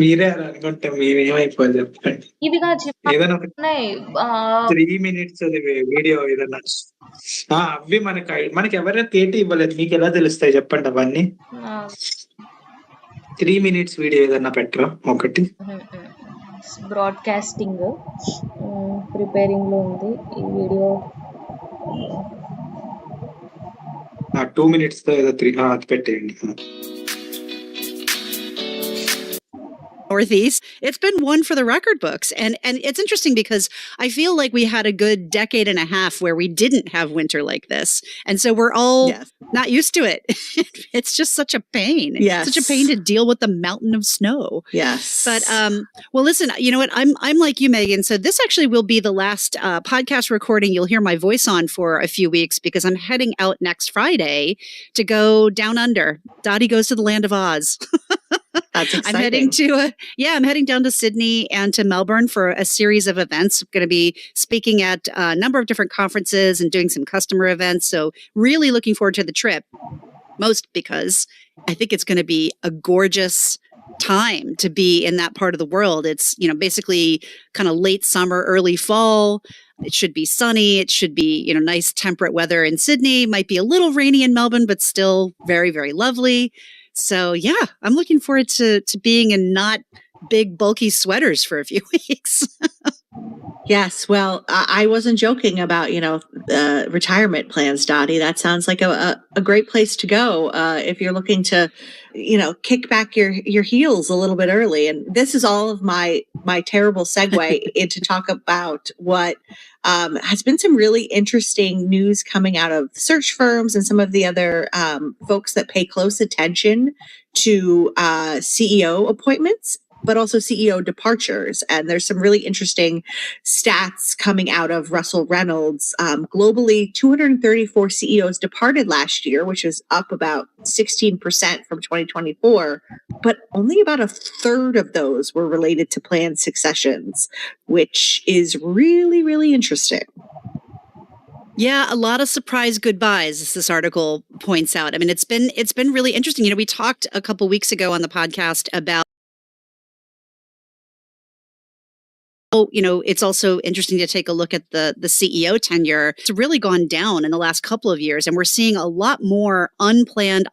మీరే అలా అనుకుంటే మేమేమైపోవాలి చెప్పండి. ఇవిగా ఏదైనా ఒక ఉన్నాయి. 3 మినిట్స్ వీడియో ఏదన్నా అవి మనకి ఎవరైనా థియేటర్ ఇవ్వలేదు. మీకెలా తెలుస్తాయి చెప్పండి అవన్నీ? 3 మినిట్స్ వీడియో ఏదన్నా పెట్టరా ఒకటి? బ్రాడ్కాస్టింగ్ ప్రిపేరింగ్ లో ఉంది ఈ వీడియో. 2 మినిట్స్ తో ఏదో 3 అది పెట్టేయండి. Northeast. It's been one for the record books. And it's interesting because I feel like we had a good decade and a half where we didn't have winter like this. And so we're all not used to it. It's just such a pain. Yes. Such a pain to deal with the mountain of snow. Yes. But well, listen, you know what? I'm like you, Megan. So this actually will be the last podcast recording you'll hear my voice on for a few weeks because I'm heading out next Friday to go down under. Dottie goes to the land of Oz. That's exciting. I'm heading down to Sydney and to Melbourne for a series of events. I'm going to be speaking at a number of different conferences and doing some customer events. So really looking forward to the trip, most because I think it's going to be a gorgeous time to be in that part of the world. It's, you know, basically kind of late summer, early fall. It should be sunny. It should be, you know, nice temperate weather in Sydney. Might be a little rainy in Melbourne, but still very, very lovely. So yeah, I'm looking forward to being in not big, bulky sweaters for a few weeks. Yes. Well, I wasn't joking about, you know, retirement plans, Dottie. That sounds like a great place to go if you're looking to, you know, kick back your heels a little bit early. And this is all of my terrible segue into talk about what has been some really interesting news coming out of search firms and some of the other folks that pay close attention to CEO appointments, but also CEO departures. And there's some really interesting stats coming out of Russell Reynolds. Globally, 234 CEOs departed last year, which is up about 16% from 2024. But only about a third of those were related to planned successions, which is really, really interesting. Yeah, a lot of surprise goodbyes, as this article points out. I mean, it's been really interesting. You know, we talked a couple weeks ago on the podcast about, you know, it's also interesting to take a look at the CEO tenure. It's really gone down in the last couple of years, and we're seeing a lot more unplanned,